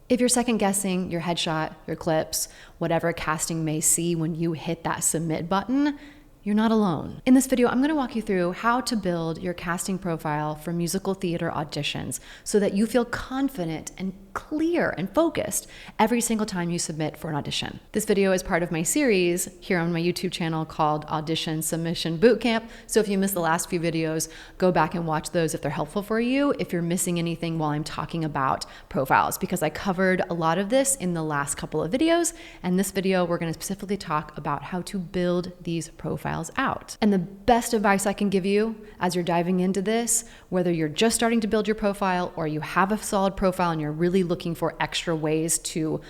If you're second guessing your headshot, your clips, whatever casting may see when you hit that submit button, you're not alone. In this video, I'm gonna walk you through how to build your casting profile for musical theater auditions so that you feel confident and clear and focused every single time you submit for an audition. This video is part of my series here on my YouTube channel called Audition Submission Bootcamp. So if you missed the last few videos, go back and watch those if they're helpful for you, if you're missing anything while I'm talking about profiles, because I covered a lot of this in the last couple of videos. And this video, we're gonna specifically talk about how to build these profiles out. And the best advice I can give you as you're diving into this, whether you're just starting to build your profile or you have a solid profile and you're really looking for extra ways to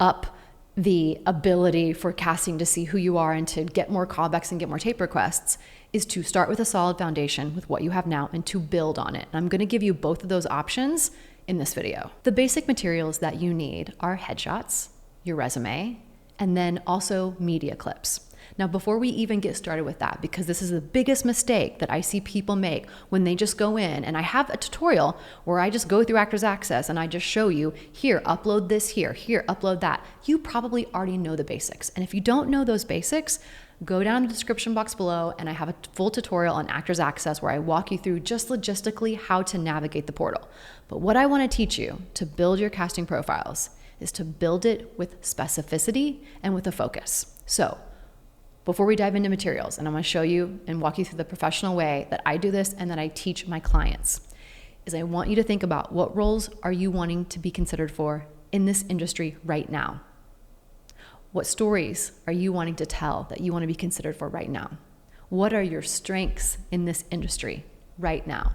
up the ability for casting to see who you are and to get more callbacks and get more tape requests, is to start with a solid foundation with what you have now and to build on it. And I'm going to give you both of those options in this video. The basic materials that you need are headshots, your resume, and then also media clips. Now, before we even get started with that, because this is the biggest mistake that I see people make when they just go in, and I have a tutorial where I just go through Actors Access and I just show you, here, upload this here, upload that. You probably already know the basics. And if you don't know those basics, go down to the description box below and I have a full tutorial on Actors Access where I walk you through just logistically how to navigate the portal. But what I want to teach you to build your casting profiles is to build it with specificity and with a focus. So, before we dive into materials, and I'm gonna show you and walk you through the professional way that I do this and that I teach my clients, is I want you to think about what roles are you wanting to be considered for in this industry right now? What stories are you wanting to tell that you want to be considered for right now? What are your strengths in this industry right now?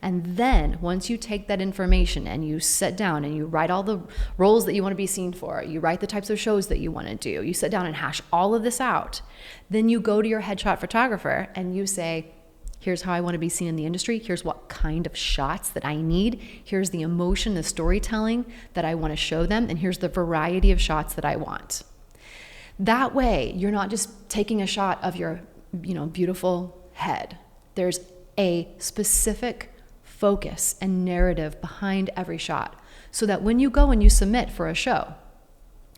And then once you take that information and you sit down and you write all the roles that you want to be seen for, you write the types of shows that you want to do, you sit down and hash all of this out, then you go to your headshot photographer and you say, here's how I want to be seen in the industry, here's what kind of shots that I need, here's the emotion, the storytelling that I want to show them, and here's the variety of shots that I want. That way, you're not just taking a shot of your, beautiful head. There's a specific focus and narrative behind every shot, so that when you go and you submit for a show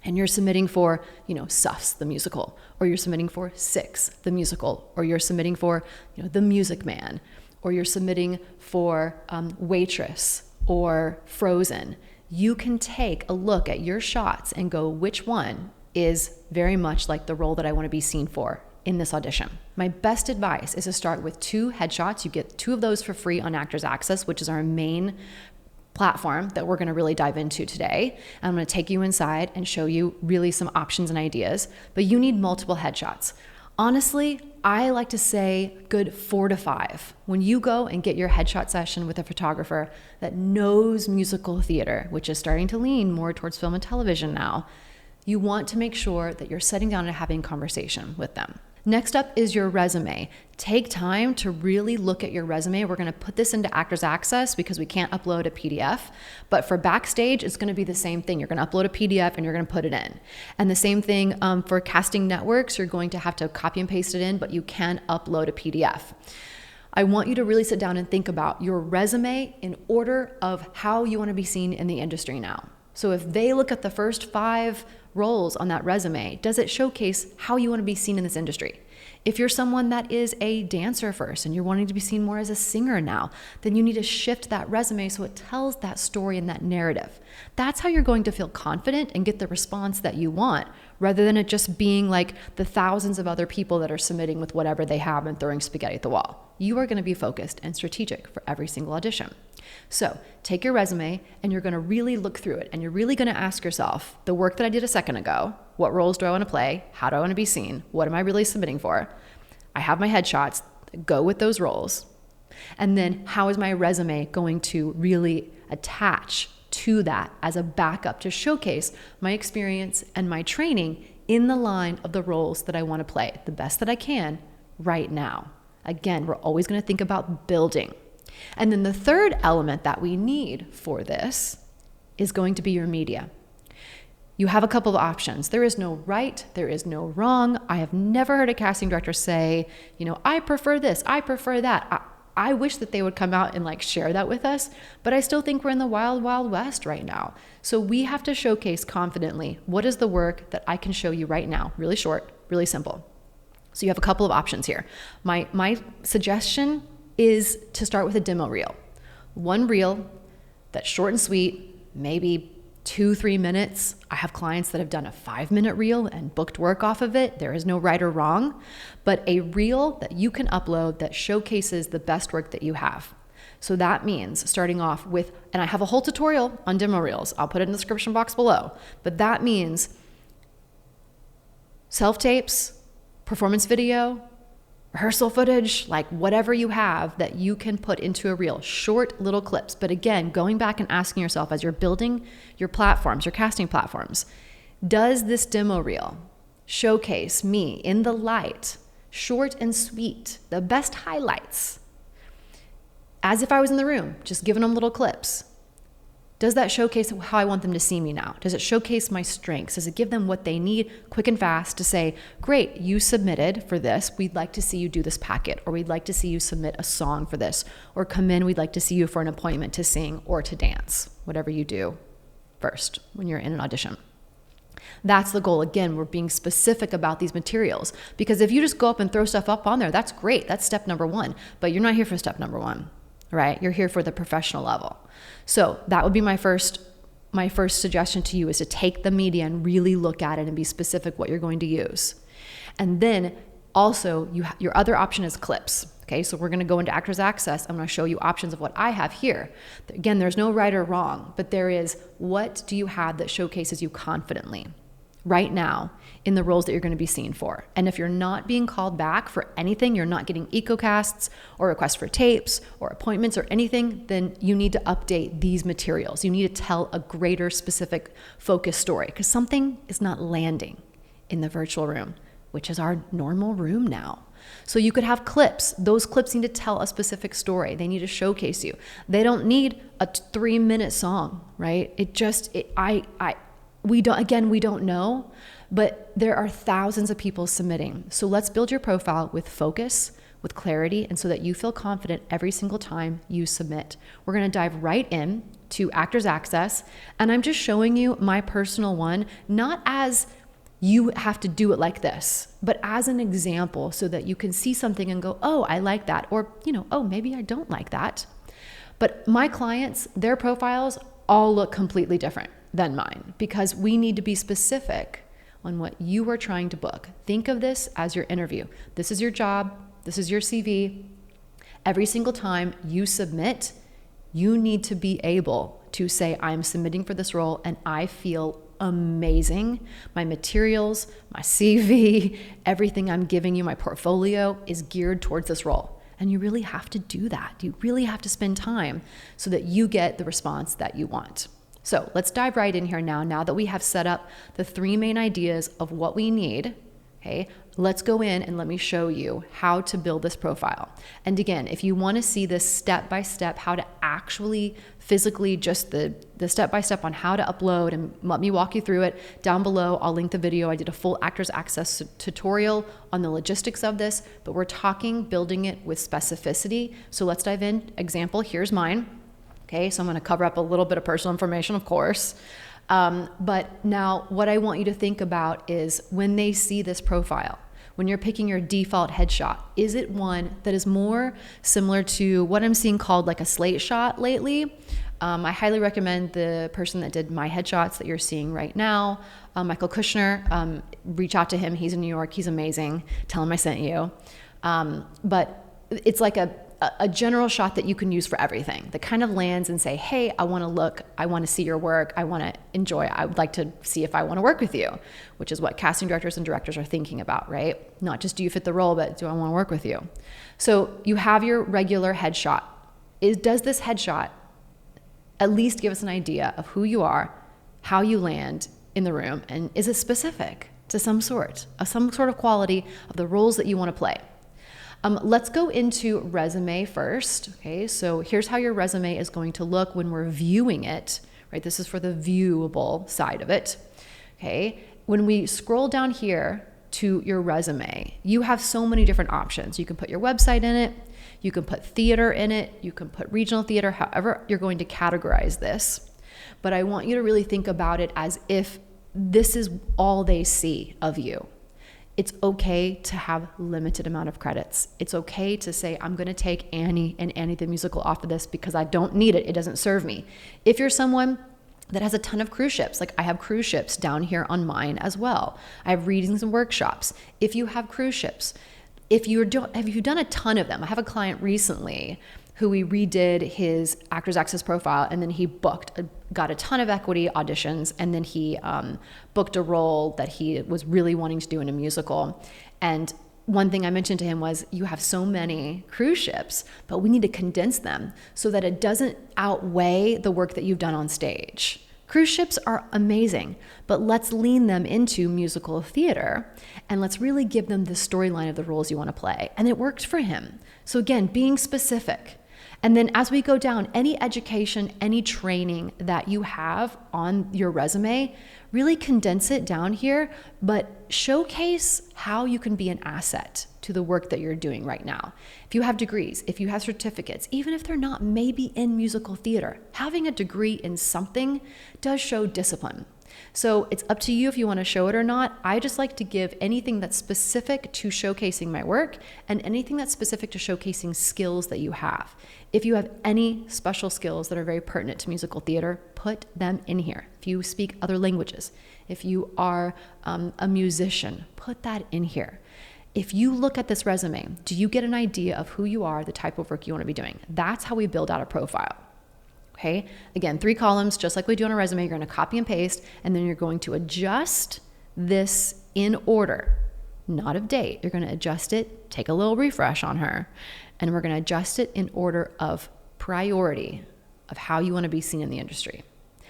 and you're submitting for, Suffs, the musical, or you're submitting for Six, the musical, or you're submitting for, The Music Man, or you're submitting for Waitress or Frozen, you can take a look at your shots and go, which one is very much like the role that I want to be seen for in this audition. My best advice is to start with 2 headshots. You get 2 of those for free on Actors Access, which is our main platform that we're gonna really dive into today. I'm gonna take you inside and show you really some options and ideas, but you need multiple headshots. Honestly, I like to say good 4 to 5. When you go and get your headshot session with a photographer that knows musical theater, which is starting to lean more towards film and television now, you want to make sure that you're sitting down and having a conversation with them. Next up is your resume. Take time to really look at your resume. We're gonna put this into Actors Access because we can't upload a PDF, but for Backstage, it's gonna be the same thing. You're gonna upload a PDF and you're gonna put it in. And the same thing for casting networks, you're going to have to copy and paste it in, but you can upload a PDF. I want you to really sit down and think about your resume in order of how you wanna be seen in the industry now. So if they look at the first 5 roles on that resume, does it showcase how you want to be seen in this industry? If you're someone that is a dancer first and you're wanting to be seen more as a singer now, then you need to shift that resume so it tells that story and that narrative. That's how you're going to feel confident and get the response that you want, rather than it just being like the thousands of other people that are submitting with whatever they have and throwing spaghetti at the wall. You are going to be focused and strategic for every single audition. So take your resume and you're going to really look through it, and you're really going to ask yourself, the work that I did a second ago, what roles do I want to play? How do I want to be seen? What am I really submitting for? I have my headshots, go with those roles. And then how is my resume going to really attach to that as a backup to showcase my experience and my training in the line of the roles that I want to play the best that I can right now? Again, we're always going to think about building. And then the third element that we need for this is going to be your media. You have a couple of options. There is no right, there is no wrong. I have never heard a casting director say, I prefer this, I prefer that. I wish that they would come out and like share that with us, but I still think we're in the wild, wild west right now. So we have to showcase confidently, what is the work that I can show you right now? Really short, really simple. So you have a couple of options here. My suggestion is to start with a demo reel. One reel that's short and sweet, maybe 2-3 minutes. I have clients that have done a 5-minute reel and booked work off of it. There is no right or wrong, but a reel that you can upload that showcases the best work that you have. So that means starting off with, and I have a whole tutorial on demo reels. I'll put it in the description box below, but that means self-tapes, performance video, rehearsal footage, like whatever you have that you can put into a reel, short little clips. But again, going back and asking yourself as you're building your platforms, your casting platforms, does this demo reel showcase me in the light, short and sweet, the best highlights, as if I was in the room, just giving them little clips? Does that showcase how I want them to see me now? Does it showcase my strengths? Does it give them what they need quick and fast to say, great, you submitted for this. We'd like to see you do this packet, or we'd like to see you submit a song for this, or come in, we'd like to see you for an appointment to sing or to dance, whatever you do first when you're in an audition. That's the goal. Again, we're being specific about these materials, because if you just go up and throw stuff up on there, that's great. That's step number one, but you're not here for step number one, right? You're here for the professional level. So that would be my first suggestion to you, is to take the media and really look at it and be specific what you're going to use. And then also your other option is clips. Okay, so we're going to go into Actors Access. I'm going to show you options of what I have here. Again, there's no right or wrong, but there is, what do you have that showcases you confidently right now in the roles that you're going to be seen for? And if you're not being called back for anything, you're not getting ecocasts or requests for tapes or appointments or anything, then you need to update these materials. You need to tell a greater specific focus story, because something is not landing in the virtual room, which is our normal room now. So you could have clips. Those clips need to tell a specific story. They need to showcase you. They don't need a 3-minute song, right? We don't know, but there are thousands of people submitting. So let's build your profile with focus, with clarity, and so that you feel confident every single time you submit. We're going to dive right in to Actors Access, and I'm just showing you my personal one, not as you have to do it like this, but as an example, so that you can see something and go, oh, I like that, or, oh, maybe I don't like that. But my clients, their profiles all look completely different than mine, because we need to be specific on what you are trying to book. Think of this as your interview. This is your job. This is your CV. Every single time you submit, you need to be able to say, I'm submitting for this role and I feel amazing. My materials, my CV, everything I'm giving you, my portfolio is geared towards this role. And you really have to do that. You really have to spend time so that you get the response that you want. So let's dive right in here now that we have set up the 3 main ideas of what we need. Okay, let's go in and let me show you how to build this profile. And again, if you want to see this step-by-step, how to actually physically, just the step-by-step on how to upload, and let me walk you through it down below. I'll link the video. I did a full Actors Access tutorial on the logistics of this, but we're talking building it with specificity. So let's dive in. Example, here's mine. Okay, so I'm going to cover up a little bit of personal information, of course. But now what I want you to think about is, when they see this profile, when you're picking your default headshot, is it one that is more similar to what I'm seeing called like a slate shot lately? I highly recommend the person that did my headshots that you're seeing right now, Michael Kushner. Reach out to him. He's in New York. He's amazing. Tell him I sent you. But it's like a general shot that you can use for everything, that kind of lands and say, hey, I want to look, I want to see your work, I want to enjoy, I would like to see if I want to work with you, which is what casting directors and directors are thinking about, right? Not just do you fit the role, but do I want to work with you? So you have your regular headshot. Does this headshot at least give us an idea of who you are, how you land in the room, and is it specific to some sort of quality of the roles that you want to play? Let's go into resume first. Okay, so here's how your resume is going to look when we're viewing it, right? This is for the viewable side of it. Okay, when we scroll down here to your resume, you have so many different options. You can put your website in it. You can put theater in it. You can put regional theater, however you're going to categorize this. But I want you to really think about it as if this is all they see of you. It's okay to have limited amount of credits. It's okay to say, I'm going to take Annie and Annie the Musical off of this because I don't need it. It doesn't serve me. If you're someone that has a ton of cruise ships, like I have cruise ships down here on mine as well. I have readings and workshops. If you have cruise ships, have you done a ton of them? I have a client recently who we redid his Actors Access profile, and then he got a ton of equity auditions, and then he booked a role that he was really wanting to do in a musical. And one thing I mentioned to him was, you have so many cruise ships, but we need to condense them so that it doesn't outweigh the work that you've done on stage. Cruise ships are amazing, but let's lean them into musical theater and let's really give them the storyline of the roles you want to play. And it worked for him. So again, being specific. And then as we go down, any education, any training that you have on your resume, really condense it down here, but showcase how you can be an asset to the work that you're doing right now. If you have degrees, if you have certificates, even if they're not maybe in musical theater, having a degree in something does show discipline. So it's up to you if you want to show it or not. I just like to give anything that's specific to showcasing my work and anything that's specific to showcasing skills that you have. If you have any special skills that are very pertinent to musical theater, put them in here. If you speak other languages, if you are a musician, put that in here. If you look at this resume, do you get an idea of who you are, the type of work you want to be doing? That's how we build out a profile. Okay, again, 3 columns, just like we do on a resume. You're going to copy and paste, and then you're going to adjust this in order, not of date. You're going to adjust it, take a little refresh on her, and we're going to adjust it in order of priority of how you want to be seen in the industry.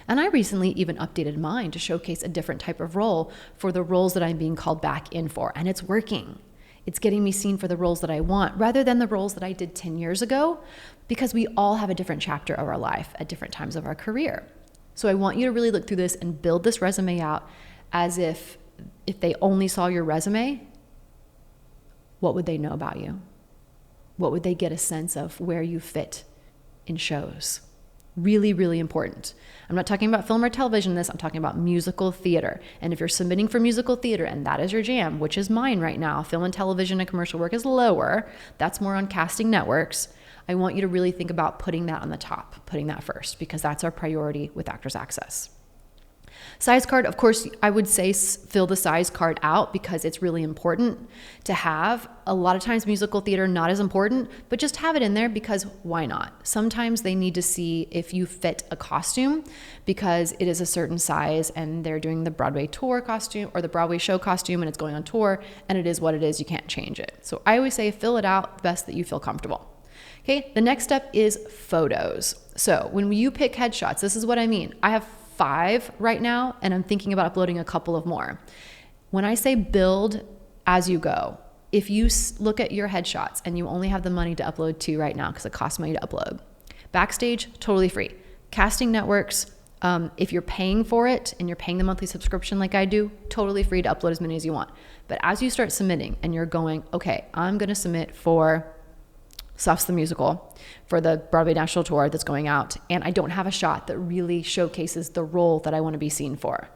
And I recently even updated mine to showcase a different type of role for the roles that I'm being called back in for, and it's working. It's getting me seen for the roles that I want rather than the roles that I did 10 years ago, because we all have a different chapter of our life at different times of our career. So I want you to really look through this and build this resume out as if they only saw your resume, what would they know about you? What would they get a sense of where you fit in shows? Really, really important. I'm not talking about film or television this, I'm talking about musical theater. And if you're submitting for musical theater and that is your jam, which is mine right now, film and television and commercial work is lower, that's more on casting networks, I want you to really think about putting that on the top, putting that first, because that's our priority with Actors Access. Size card, of course, I would say fill the size card out because it's really important to have. A lot of times musical theater, not as important, but just have it in there because why not? Sometimes they need to see if you fit a costume because it is a certain size and they're doing the Broadway tour costume or the Broadway show costume and it's going on tour and it is what it is, you can't change it. So I always say fill it out best that you feel comfortable. Okay, the next step is photos. So when you pick headshots, this is what I mean. I have 5 right now, and I'm thinking about uploading a couple of more. When I say build as you go, if you look at your headshots and you only have the money to upload 2 right now because it costs money to upload, Backstage, totally free. Casting networks, if you're paying for it and you're paying the monthly subscription like I do, totally free to upload as many as you want. But as you start submitting and you're going, okay, I'm going to submit for Stuff's the Musical, for the Broadway National Tour that's going out, and I don't have a shot that really showcases the role that I want to be seen for,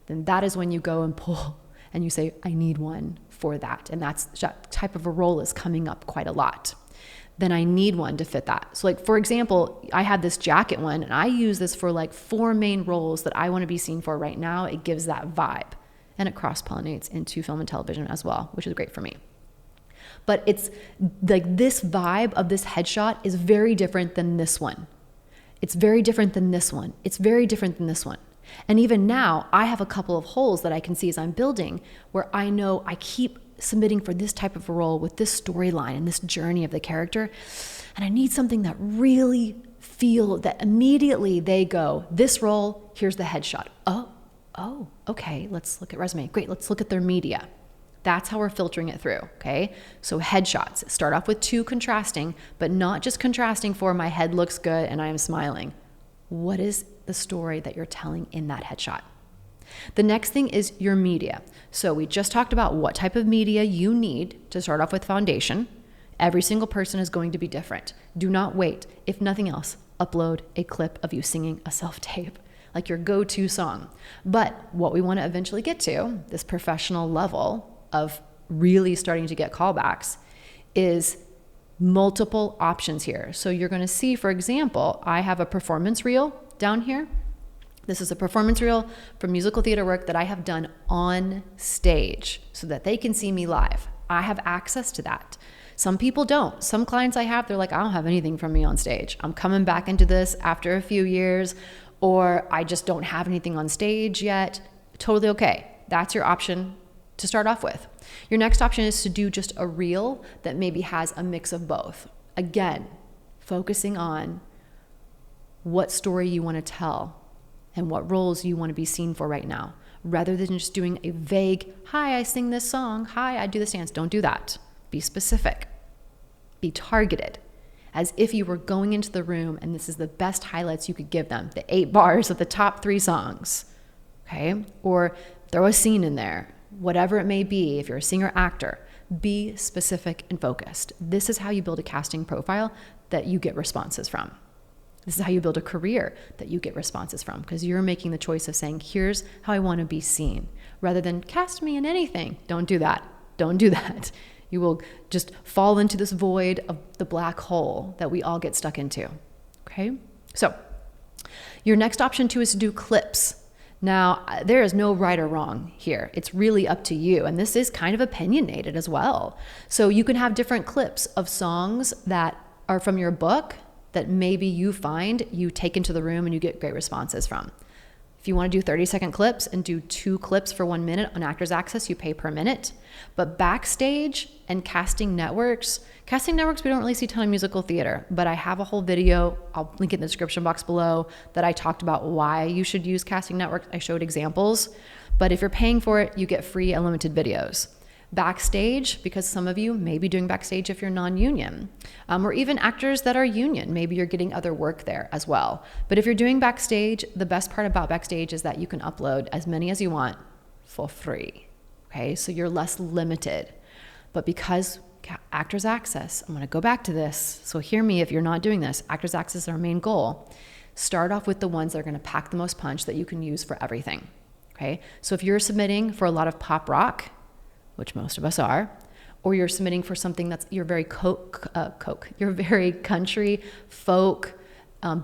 then that is when you go and pull and you say, I need one for that. And that type of a role is coming up quite a lot. Then I need one to fit that. So like, for example, I had this jacket one and I use this for like 4 main roles that I want to be seen for right now. It gives that vibe and it cross-pollinates into film and television as well, which is great for me. But it's like this vibe of this headshot is very different than this one. It's very different than this one. It's very different than this one. And even now, I have a couple of holes that I can see as I'm building where I know I keep submitting for this type of a role with this storyline and this journey of the character. And I need something that really feel that immediately they go, this role, here's the headshot. Oh, okay, let's look at resume. Great, let's look at their media. That's how we're filtering it through, okay? So headshots, start off with 2 contrasting, but not just contrasting for my head looks good and I am smiling. What is the story that you're telling in that headshot? The next thing is your media. So we just talked about what type of media you need to start off with foundation. Every single person is going to be different. Do not wait. If nothing else, upload a clip of you singing a self-tape, like your go-to song. But what we want to eventually get to, this professional level of really starting to get callbacks, is multiple options here. So you're going to see, for example, I have a performance reel down here. This is a performance reel from musical theater work that I have done on stage so that they can see me live. I have access to that. Some people don't. Some clients I have, they're like, I don't have anything from me on stage. I'm coming back into this after a few years, or I just don't have anything on stage yet. Totally okay. That's your option to start off with. Your next option is to do just a reel that maybe has a mix of both. Again, focusing on what story you want to tell and what roles you want to be seen for right now, rather than just doing a vague, hi, I sing this song, hi, I do this dance. Don't do that. Be specific. Be targeted, as if you were going into the room and this is the best highlights you could give them, the 8 bars of the top 3 songs, okay? Or throw a scene in there, whatever it may be. If you're a singer actor, be specific and focused. This is how you build a casting profile that you get responses from. This is how you build a career that you get responses from, because you're making the choice of saying, here's how I want to be seen, rather than cast me in anything. Don't do that. Don't do that. You will just fall into this void of the black hole that we all get stuck into. Okay? So your next option too is to do clips. Now, there is no right or wrong here. It's really up to you. And this is kind of opinionated as well. So you can have different clips of songs that are from your book that maybe you find you take into the room and you get great responses from. If you want to do 30-second clips and do 2 clips for 1 minute on Actors Access, you pay per minute. But backstage and casting networks we don't really see a ton of musical theater, but I have a whole video, I'll link it in the description box below, that I talked about why you should use casting networks. I showed examples, but if you're paying for it, you get free unlimited videos. Backstage, because some of you may be doing backstage if you're non-union, or even actors that are union, maybe you're getting other work there as well. But if you're doing backstage, the best part about backstage is that you can upload as many as you want for free. Okay, so you're less limited. But because Actors Access, I'm going to go back to this, so hear me if you're not doing this. Actors Access is our main goal. Start off with the ones that are going to pack the most punch that you can use for everything. Okay, so if you're submitting for a lot of pop rock, which most of us are, or you're submitting for something that's you're very you're very country, folk,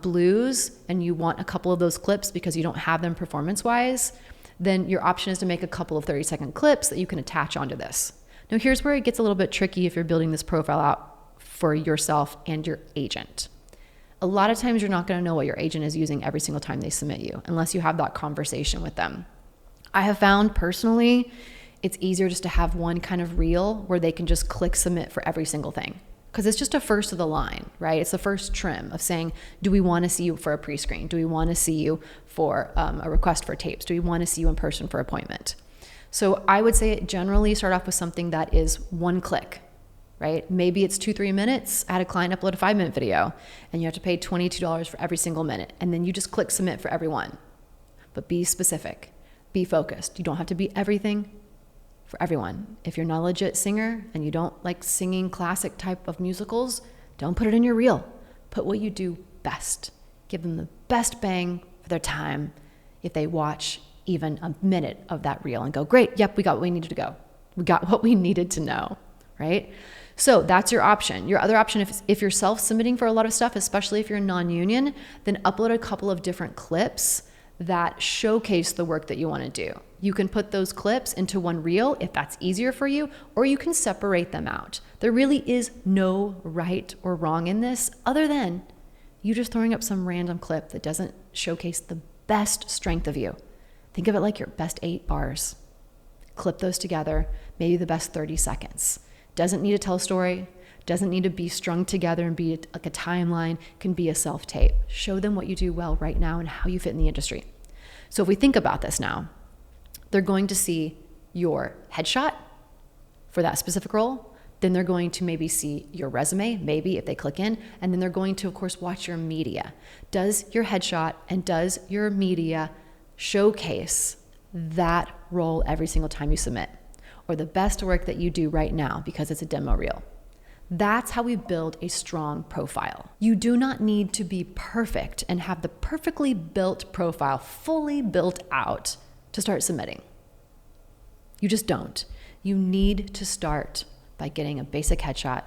blues, and you want a couple of those clips because you don't have them performance-wise, then your option is to make a couple of 30-second clips that you can attach onto this. Now, here's where it gets a little bit tricky if you're building this profile out for yourself and your agent. A lot of times you're not going to know what your agent is using every single time they submit you, unless you have that conversation with them. I have found personally, it's easier just to have one kind of reel where they can just click submit for every single thing. Because it's just a first of the line, right? It's the first trim of saying, do we want to see you for a pre-screen? Do we want to see you for a request for tapes? Do we want to see you in person for appointment? So I would say generally start off with something that is one click, right? Maybe it's 2-3 minutes. I had a client upload a 5-minute video and you have to pay $22 for every single minute. And then you just click submit for everyone. But be specific, be focused. You don't have to be everything for everyone. If you're not a legit singer and you don't like singing classic type of musicals, don't put it in your reel. Put what you do best. Give them the best bang for their time if they watch even a minute of that reel and go, great, yep, we got what we needed to go. We got what we needed to know, right? So that's your option. Your other option, if you're self-submitting for a lot of stuff, especially if you're non-union, then upload a couple of different clips that showcase the work that you want to do. You can put those clips into one reel if that's easier for you, or you can separate them out. There really is no right or wrong in this, other than you just throwing up some random clip that doesn't showcase the best strength of you. Think of it like your best 8 bars. Clip those together, maybe the best 30 seconds. Doesn't need to tell a story, doesn't need to be strung together and be like a timeline, can be a self-tape. Show them what you do well right now and how you fit in the industry. So if we think about this now, they're going to see your headshot for that specific role. Then they're going to maybe see your resume, maybe if they click in, and then they're going to, of course, watch your media. Does your headshot and does your media showcase that role every single time you submit, or the best work that you do right now because it's a demo reel? That's how we build a strong profile. You do not need to be perfect and have the perfectly built profile fully built out to start submitting. You just don't. You need to start by getting a basic headshot,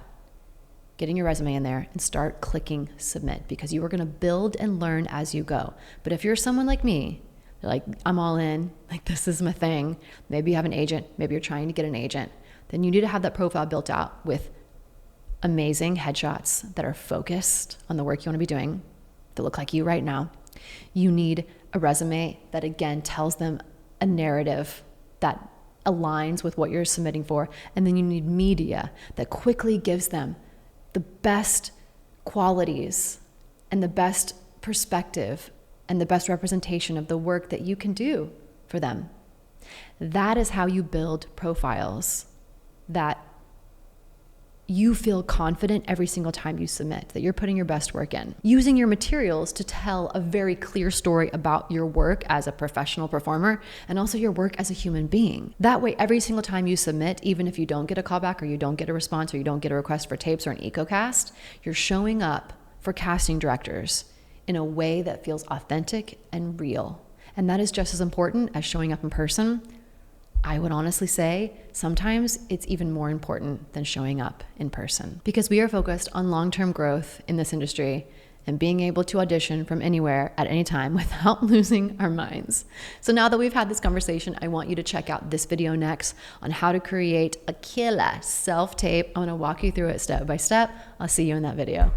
getting your resume in there, and start clicking submit, because you are going to build and learn as you go. But if you're someone like me, you're like, I'm all in, like this is my thing. Maybe you have an agent, maybe you're trying to get an agent. Then you need to have that profile built out with amazing headshots that are focused on the work you want to be doing, that look like you right now. You need a resume that, again, tells them a narrative that aligns with what you're submitting for. And then you need media that quickly gives them the best qualities and the best perspective and the best representation of the work that you can do for them. That is how you build profiles that you feel confident every single time you submit, that you're putting your best work in. Using your materials to tell a very clear story about your work as a professional performer and also your work as a human being. That way, every single time you submit, even if you don't get a callback or you don't get a response or you don't get a request for tapes or an EcoCast, you're showing up for casting directors in a way that feels authentic and real. And that is just as important as showing up in person. I would honestly say sometimes it's even more important than showing up in person, because we are focused on long-term growth in this industry and being able to audition from anywhere at any time without losing our minds. So now that we've had this conversation, I want you to check out this video next on how to create a killer self-tape. I'm gonna walk you through it step by step. I'll see you in that video.